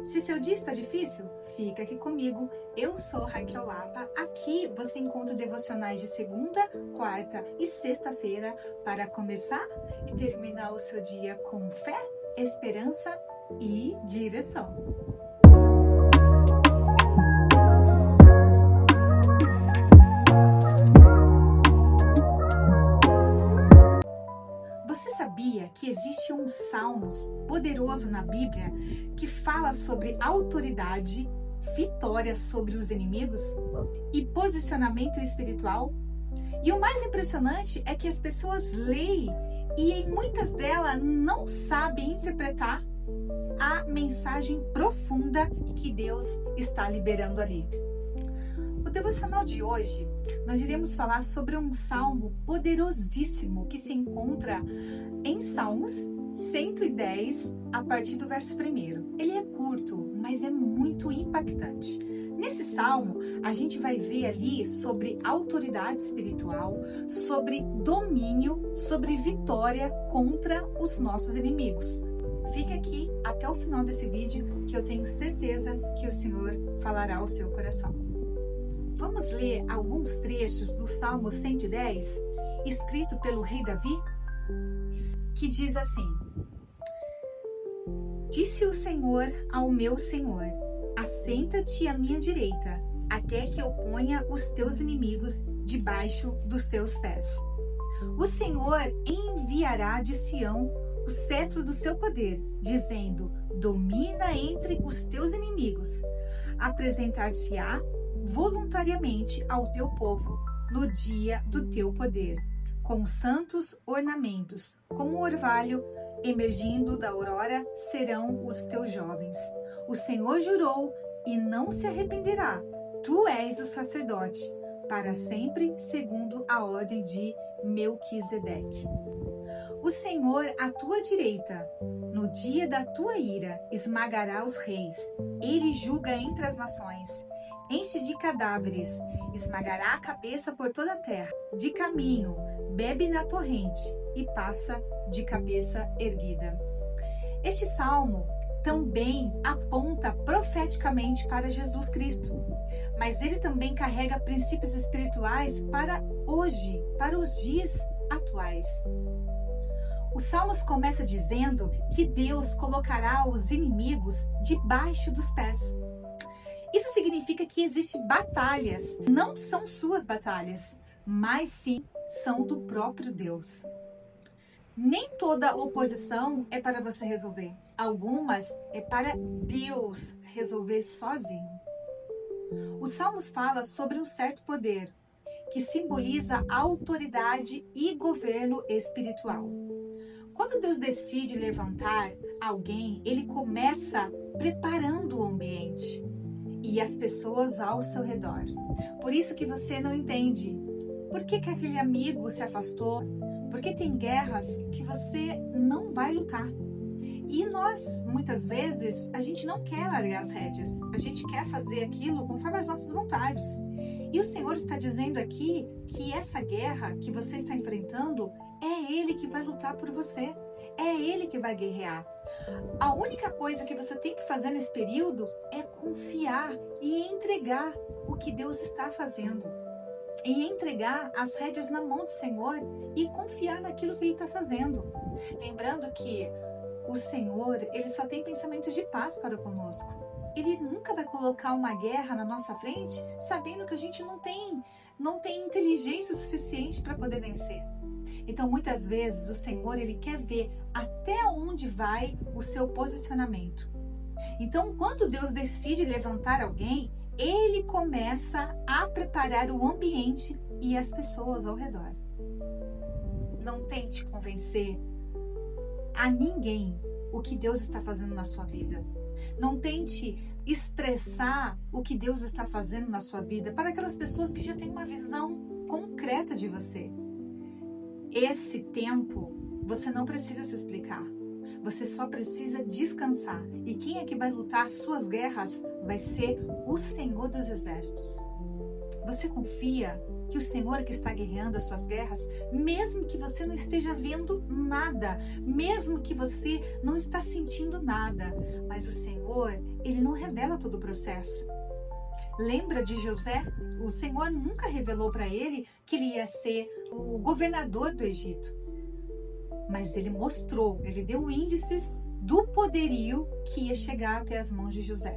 Se seu dia está difícil, fica aqui comigo. Eu sou Raquel Lapa. Aqui você encontra devocionais de segunda, quarta e sexta-feira para começar e terminar o seu dia com fé, esperança e direção. Você sabia que existe um salmos poderoso na Bíblia que fala sobre autoridade, vitória sobre os inimigos e posicionamento espiritual? E o mais impressionante é que as pessoas leem e muitas delas não sabem interpretar a mensagem profunda que Deus está liberando ali. No devocional de hoje, nós iremos falar sobre um salmo poderosíssimo que se encontra em Salmos 110, a partir do verso 1. Ele é curto, mas é muito impactante. Nesse salmo, a gente vai ver ali sobre autoridade espiritual, sobre domínio, sobre vitória contra os nossos inimigos. Fique aqui até o final desse vídeo, que eu tenho certeza que o Senhor falará ao seu coração. Vamos ler alguns trechos do Salmo 110, escrito pelo rei Davi, que diz assim: Disse o Senhor ao meu Senhor: assenta-te à minha direita, até que eu ponha os teus inimigos debaixo dos teus pés. O Senhor enviará de Sião o cetro do seu poder, dizendo: domina entre os teus inimigos. Apresentar-se-á voluntariamente ao teu povo no dia do teu poder, com santos ornamentos, como o orvalho emergindo da aurora serão os teus jovens. O Senhor jurou e não se arrependerá. Tu és o sacerdote para sempre, segundo a ordem de Melquisedeque. O Senhor à tua direita, no dia da tua ira, esmagará os reis. Ele julga entre as nações. Enche de cadáveres, esmagará a cabeça por toda a terra. De caminho, bebe na torrente e passa de cabeça erguida. Este salmo também aponta profeticamente para Jesus Cristo, mas ele também carrega princípios espirituais para hoje, para os dias atuais. O Salmos começa dizendo que Deus colocará os inimigos debaixo dos pés. Isso significa que existem batalhas, não são suas batalhas, mas sim são do próprio Deus. Nem toda oposição é para você resolver. Algumas é para Deus resolver sozinho. O Salmos fala sobre um certo poder, que simboliza autoridade e governo espiritual. Quando Deus decide levantar alguém, ele começa preparando o ambiente e as pessoas ao seu redor. Por isso que você não entende por que aquele amigo se afastou, porque tem guerras que você não vai lutar. E nós, muitas vezes, a gente não quer largar as rédeas, a gente quer fazer aquilo conforme as nossas vontades. E o Senhor está dizendo aqui que essa guerra que você está enfrentando, é Ele que vai lutar por você, é Ele que vai guerrear. A única coisa que você tem que fazer nesse período é confiar e entregar o que Deus está fazendo. E entregar as rédeas na mão do Senhor e confiar naquilo que Ele está fazendo. Lembrando que o Senhor, Ele só tem pensamentos de paz para conosco. Ele nunca vai colocar uma guerra na nossa frente sabendo que a gente não tem inteligência suficiente para poder vencer. Então, muitas vezes, o Senhor, Ele quer ver até onde vai o seu posicionamento. Então, quando Deus decide levantar alguém, Ele começa a preparar o ambiente e as pessoas ao redor. Não tente convencer a ninguém o que Deus está fazendo na sua vida. Não tente expressar o que Deus está fazendo na sua vida para aquelas pessoas que já têm uma visão concreta de você. Esse tempo, você não precisa se explicar. Você só precisa descansar. E quem é que vai lutar suas guerras vai ser o Senhor dos Exércitos. Você confia que o Senhor é que está guerreando as suas guerras, mesmo que você não esteja vendo nada, mesmo que você não está sentindo nada, mas o Senhor, Ele não revela todo o processo. Lembra de José? O Senhor nunca revelou para ele que ele ia ser o governador do Egito, mas Ele mostrou, Ele deu índices do poderio que ia chegar até as mãos de José.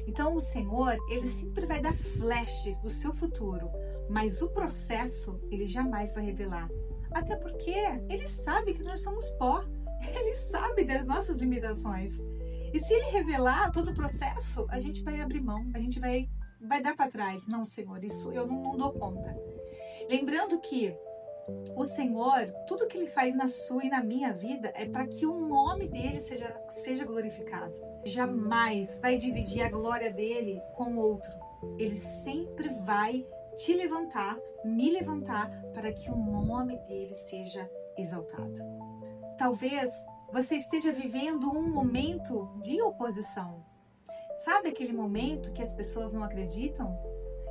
Então o Senhor, Ele sempre vai dar flashes do seu futuro, mas o processo Ele jamais vai revelar. Até porque Ele sabe que nós somos pó, Ele sabe das nossas limitações. E se Ele revelar todo o processo, a gente vai abrir mão, a gente vai dar para trás. Não, Senhor, isso eu não dou conta. Lembrando que o Senhor, tudo que Ele faz na sua e na minha vida é para que o nome dEle seja glorificado. Jamais vai dividir a glória dEle com outro. Ele sempre vai te levantar, me levantar, para que o nome dEle seja exaltado. Talvez você esteja vivendo um momento de oposição. Sabe aquele momento que as pessoas não acreditam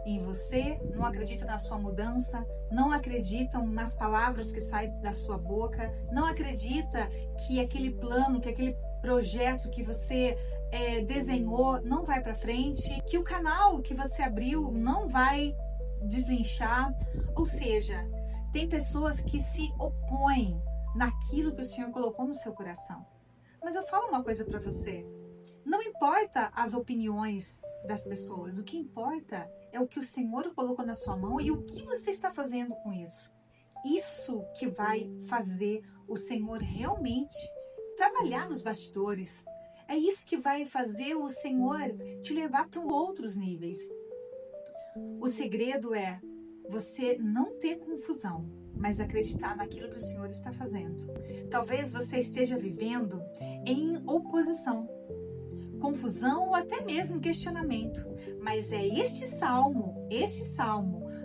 em você, não acreditam na sua mudança, não acreditam nas palavras que saem da sua boca, não acredita que aquele plano, que aquele projeto que você desenhou não vai para frente, que o canal que você abriu não vai deslinchar. Ou seja, tem pessoas que se opõem naquilo que o Senhor colocou no seu coração. Mas eu falo uma coisa para você. Não importa as opiniões das pessoas, o que importa é o que o Senhor colocou na sua mão e o que você está fazendo com isso. Isso que vai fazer o Senhor realmente trabalhar nos bastidores. É isso que vai fazer o Senhor te levar para outros níveis. O segredo é você não ter confusão, mas acreditar naquilo que o Senhor está fazendo. Talvez você esteja vivendo em oposição, confusão ou até mesmo questionamento. Mas é este salmo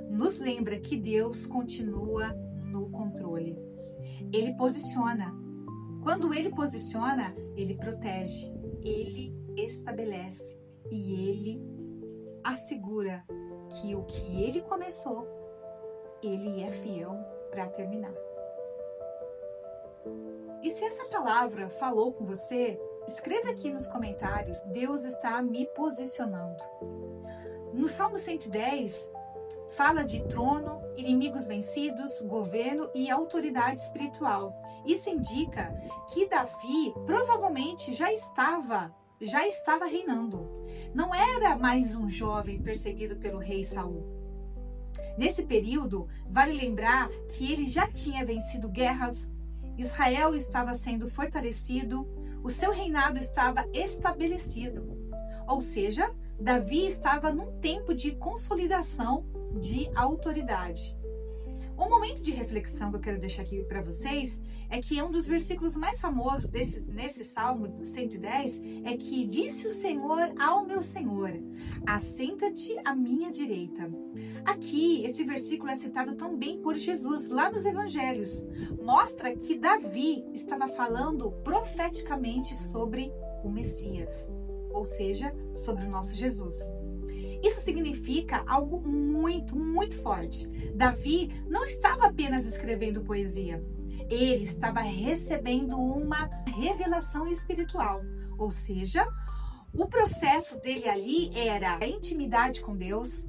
nos lembra que Deus continua no controle. Ele posiciona. Quando Ele posiciona, Ele protege, Ele estabelece e Ele assegura que o que Ele começou, Ele é fiel para terminar. E se essa palavra falou com você, escreva aqui nos comentários, Deus está me posicionando. No Salmo 110, fala de trono, inimigos vencidos, governo e autoridade espiritual. Isso indica que Davi provavelmente já estava reinando. Não era mais um jovem perseguido pelo rei Saul. Nesse período, vale lembrar que ele já tinha vencido guerras, Israel estava sendo fortalecido, o seu reinado estava estabelecido. Ou seja, Davi estava num tempo de consolidação de autoridade. Um momento de reflexão que eu quero deixar aqui para vocês é que um dos versículos mais famosos nesse Salmo 110 é que disse o Senhor ao meu Senhor, assenta-te à minha direita. Aqui, esse versículo é citado também por Jesus, lá nos Evangelhos. Mostra que Davi estava falando profeticamente sobre o Messias, ou seja, sobre o nosso Jesus. Isso significa algo muito, muito forte. Davi não estava apenas escrevendo poesia. Ele estava recebendo uma revelação espiritual. Ou seja, o processo dele ali era a intimidade com Deus,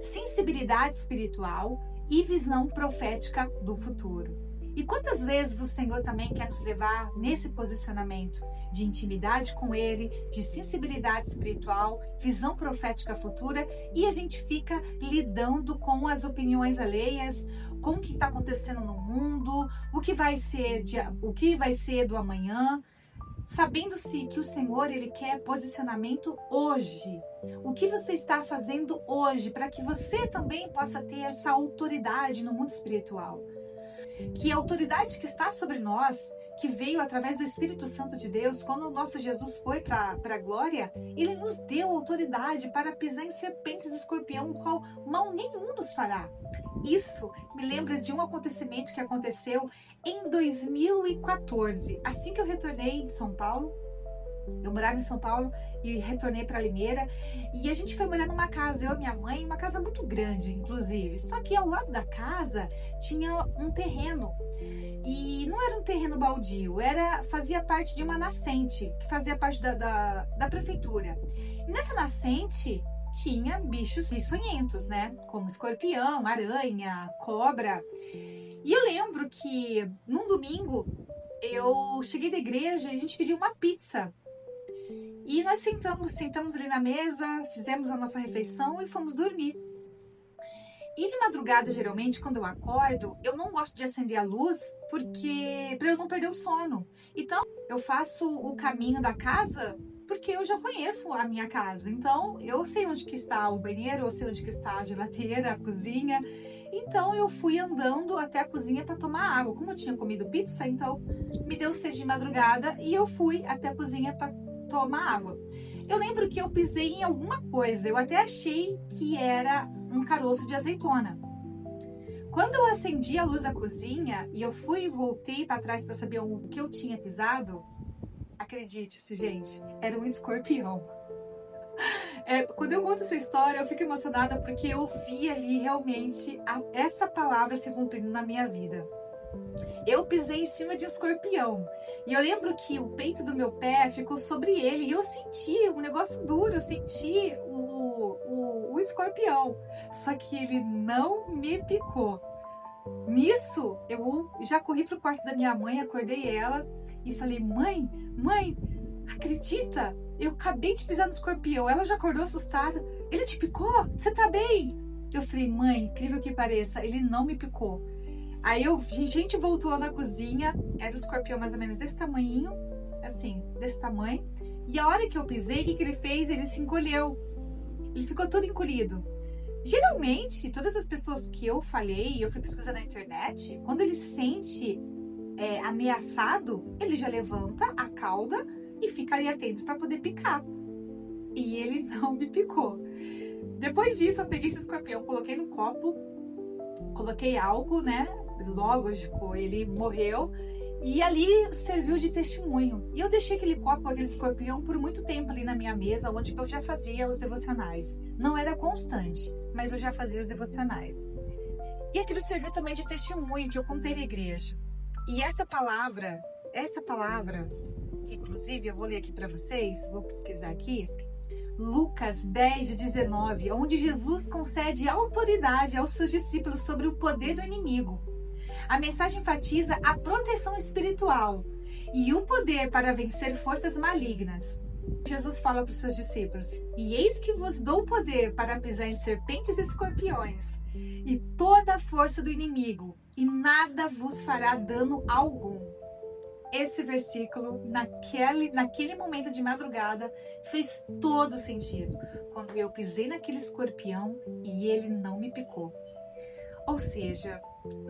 sensibilidade espiritual e visão profética do futuro. E quantas vezes o Senhor também quer nos levar nesse posicionamento de intimidade com Ele, de sensibilidade espiritual, visão profética futura, e a gente fica lidando com as opiniões alheias, com o que está acontecendo no mundo, o que vai ser do amanhã, sabendo-se que o Senhor, Ele quer posicionamento hoje. O que você está fazendo hoje para que você também possa ter essa autoridade no mundo espiritual? Que a autoridade que está sobre nós, que veio através do Espírito Santo de Deus, quando o nosso Jesus foi para a glória, Ele nos deu autoridade para pisar em serpentes e escorpião, o qual mal nenhum nos fará. Isso me lembra de um acontecimento que aconteceu em 2014, assim que eu retornei de São Paulo. Eu morava em São Paulo e retornei para Limeira. E a gente foi morar numa casa, eu e minha mãe, uma casa muito grande, inclusive. Só que ao lado da casa tinha um terreno. E não era um terreno baldio, fazia parte de uma nascente, que fazia parte da prefeitura. E nessa nascente tinha bichos peçonhentos, né? Como escorpião, aranha, cobra. E eu lembro que num domingo eu cheguei da igreja e a gente pediu uma pizza. E nós sentamos ali na mesa, fizemos a nossa refeição e fomos dormir. E de madrugada, geralmente, quando eu acordo, eu não gosto de acender a luz para eu não perder o sono. Então, eu faço o caminho da casa porque eu já conheço a minha casa. Então, eu sei onde que está o banheiro, eu sei onde que está a geladeira, a cozinha. Então, eu fui andando até a cozinha para tomar água. Como eu tinha comido pizza, então me deu sede de madrugada e eu fui até a cozinha para tomar água. Eu lembro que eu pisei em alguma coisa, eu até achei que era um caroço de azeitona. Quando eu acendi a luz da cozinha e eu fui e voltei para trás para saber o que eu tinha pisado, acredite-se, gente, era um escorpião. Quando eu conto essa história, eu fico emocionada porque eu vi ali realmente essa palavra se cumprindo na minha vida. Eu pisei em cima de um escorpião. E eu lembro que o peito do meu pé ficou sobre ele. E eu senti um negócio duro, eu senti o escorpião. Só que ele não me picou. Nisso, eu já corri pro quarto da minha mãe, acordei ela e falei: mãe, acredita? Eu acabei de pisar no escorpião. Ela já acordou assustada. Ele te picou? Você tá bem? Eu falei: mãe, incrível que pareça, ele não me picou. Aí a gente voltou lá na cozinha, era um escorpião mais ou menos desse tamanho, assim, desse tamanho. E a hora que eu pisei, o que ele fez? Ele se encolheu. Ele ficou todo encolhido. Geralmente, todas as pessoas que eu falei, eu fui pesquisar na internet, quando ele se sente ameaçado, ele já levanta a cauda e fica ali atento para poder picar. E ele não me picou. Depois disso, eu peguei esse escorpião, coloquei no copo, coloquei álcool, né? Lógico, ele morreu e ali serviu de testemunho. E eu deixei aquele copo, aquele escorpião por muito tempo ali na minha mesa, onde eu já fazia os devocionais. Não era constante, mas eu já fazia os devocionais. E aquilo serviu também de testemunho que eu contei na igreja. E essa palavra, que inclusive eu vou ler aqui para vocês, vou pesquisar aqui, Lucas 10:19, onde Jesus concede autoridade aos seus discípulos sobre o poder do inimigo. A mensagem enfatiza a proteção espiritual e o poder para vencer forças malignas. Jesus fala para os seus discípulos: e eis que vos dou poder para pisar em serpentes e escorpiões e toda a força do inimigo, e nada vos fará dano algum. Esse versículo, naquele momento de madrugada, fez todo sentido, quando eu pisei naquele escorpião e ele não me picou. Ou seja,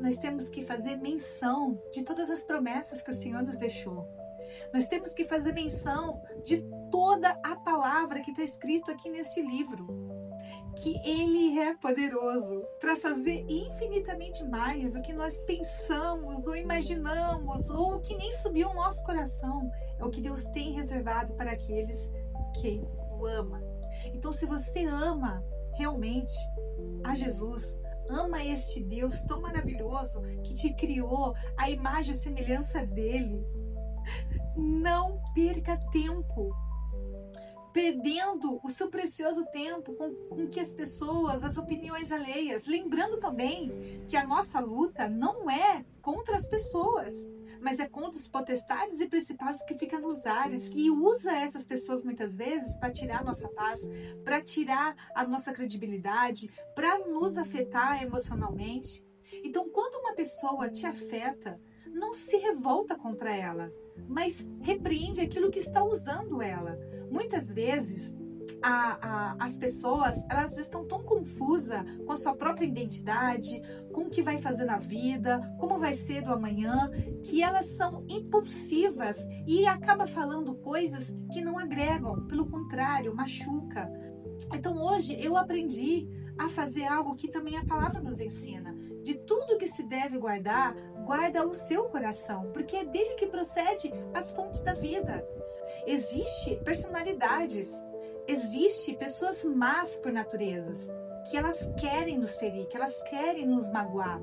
nós temos que fazer menção de todas as promessas que o Senhor nos deixou. Nós temos que fazer menção de toda a palavra que está escrito aqui neste livro. Que Ele é poderoso para fazer infinitamente mais do que nós pensamos ou imaginamos ou que nem subiu ao nosso coração. É o que Deus tem reservado para aqueles que o amam. Então, se você ama realmente a Jesus, ama este Deus tão maravilhoso que te criou à imagem e semelhança dele, não perca tempo perdendo o seu precioso tempo com que as pessoas, as opiniões alheias. Lembrando também que a nossa luta não é contra as pessoas, mas é contra os potestades e principados que ficam nos ares, que usa essas pessoas muitas vezes para tirar a nossa paz, para tirar a nossa credibilidade, para nos afetar emocionalmente. Então, quando uma pessoa te afeta, não se revolta contra ela, mas repreende aquilo que está usando ela. Muitas vezes as pessoas, elas estão tão confusas com a sua própria identidade, com o que vai fazer na vida, como vai ser do amanhã, que elas são impulsivas e acabam falando coisas que não agregam, pelo contrário, machuca. Então hoje eu aprendi a fazer algo que também a palavra nos ensina. De tudo que se deve guarda o seu coração, porque é dele que procede as fontes da vida. Existe personalidades, existe pessoas más por naturezas, que elas querem nos ferir, que elas querem nos magoar.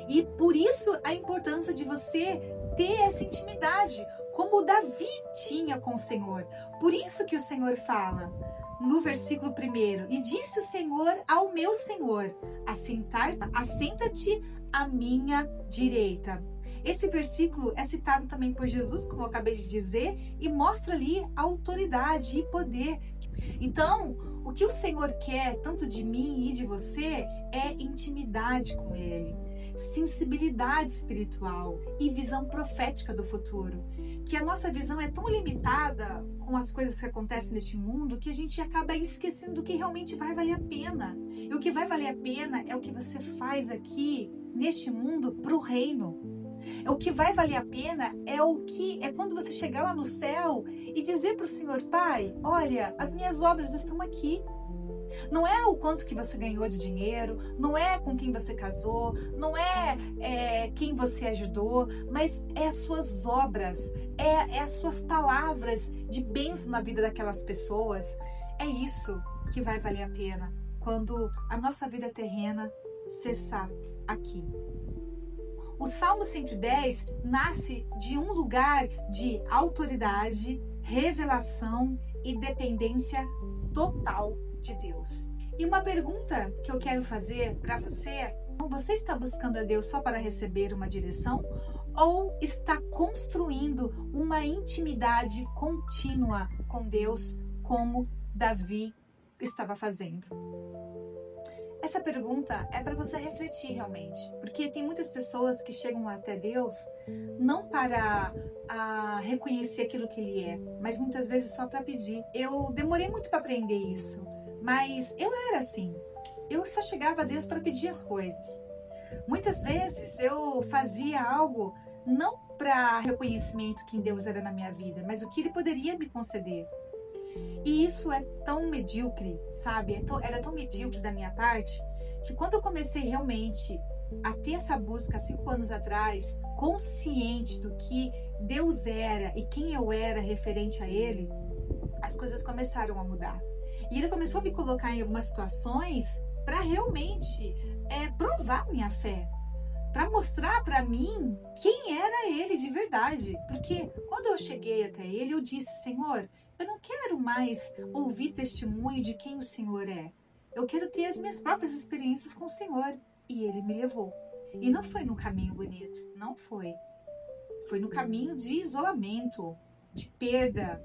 E por isso a importância de você ter essa intimidade, como Davi tinha com o Senhor. Por isso que o Senhor fala no versículo 1, e disse o Senhor ao meu Senhor, assenta-te à minha direita. Esse versículo é citado também por Jesus, como eu acabei de dizer, e mostra ali a autoridade e poder. Então, o que o Senhor quer, tanto de mim e de você, é intimidade com Ele, sensibilidade espiritual e visão profética do futuro. Que a nossa visão é tão limitada com as coisas que acontecem neste mundo que a gente acaba esquecendo do que realmente vai valer a pena. E o que vai valer a pena é o que você faz aqui neste mundo para o reino. O que vai valer a pena é quando você chegar lá no céu e dizer para o Senhor: Pai, olha, as minhas obras estão aqui. Não é o quanto que você ganhou de dinheiro, não é com quem você casou, não é quem você ajudou, mas é as suas obras, é as suas palavras de bênção na vida daquelas pessoas. É isso que vai valer a pena quando a nossa vida terrena cessar aqui. O Salmo 110 nasce de um lugar de autoridade, revelação e dependência total de Deus. E uma pergunta que eu quero fazer para você: você está buscando a Deus só para receber uma direção ou está construindo uma intimidade contínua com Deus, como Davi estava fazendo? Essa pergunta é para você refletir realmente, porque tem muitas pessoas que chegam até Deus não para reconhecer aquilo que Ele é, mas muitas vezes só para pedir. Eu demorei muito para aprender isso, mas eu era assim. Eu só chegava a Deus para pedir as coisas. Muitas vezes eu fazia algo não para reconhecimento que Deus era na minha vida, mas o que Ele poderia me conceder. E isso é tão medíocre, sabe? Era tão medíocre da minha parte, que quando eu comecei realmente a ter essa busca 5 anos atrás, consciente do que Deus era e quem eu era referente a Ele, as coisas começaram a mudar. E Ele começou a me colocar em algumas situações para realmente provar minha fé, para mostrar para mim quem era Ele de verdade. Porque quando eu cheguei até Ele, eu disse: Senhor, eu não quero mais ouvir testemunho de quem o Senhor é. Eu quero ter as minhas próprias experiências com o Senhor. E Ele me levou. E não foi num caminho bonito, não foi. Foi no caminho de isolamento, de perda,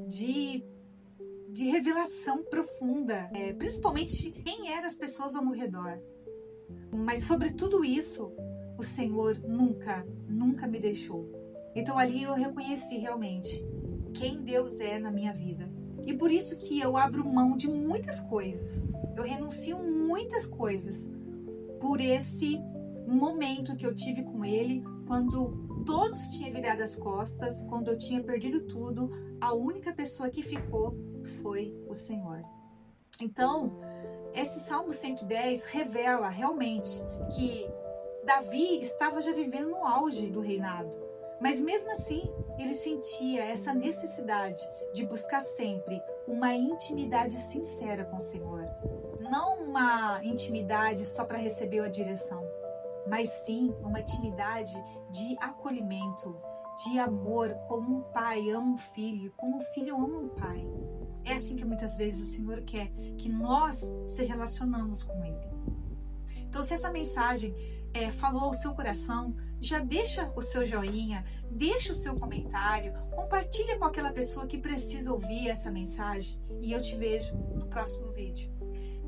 de revelação profunda, principalmente de quem eram as pessoas ao meu redor. Mas sobre tudo isso, o Senhor nunca me deixou. Então ali eu reconheci realmente quem Deus é na minha vida. E por isso que eu abro mão de muitas coisas. Eu renuncio muitas coisas por esse momento que eu tive com Ele, quando todos tinham virado as costas, quando eu tinha perdido tudo, a única pessoa que ficou foi o Senhor. Então, esse Salmo 110 revela realmente que Davi estava já vivendo no auge do reinado. Mas mesmo assim, ele sentia essa necessidade de buscar sempre uma intimidade sincera com o Senhor. Não uma intimidade só para receber a direção, mas sim uma intimidade de acolhimento, de amor, como um pai ama um filho, como um filho ama um pai. É assim que muitas vezes o Senhor quer que nós se relacionamos com Ele. Então, se essa mensagem falou ao seu coração, já deixa o seu joinha, deixa o seu comentário, compartilha com aquela pessoa que precisa ouvir essa mensagem e eu te vejo no próximo vídeo.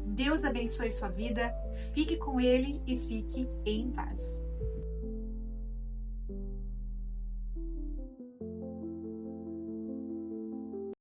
Deus abençoe sua vida, fique com Ele e fique em paz.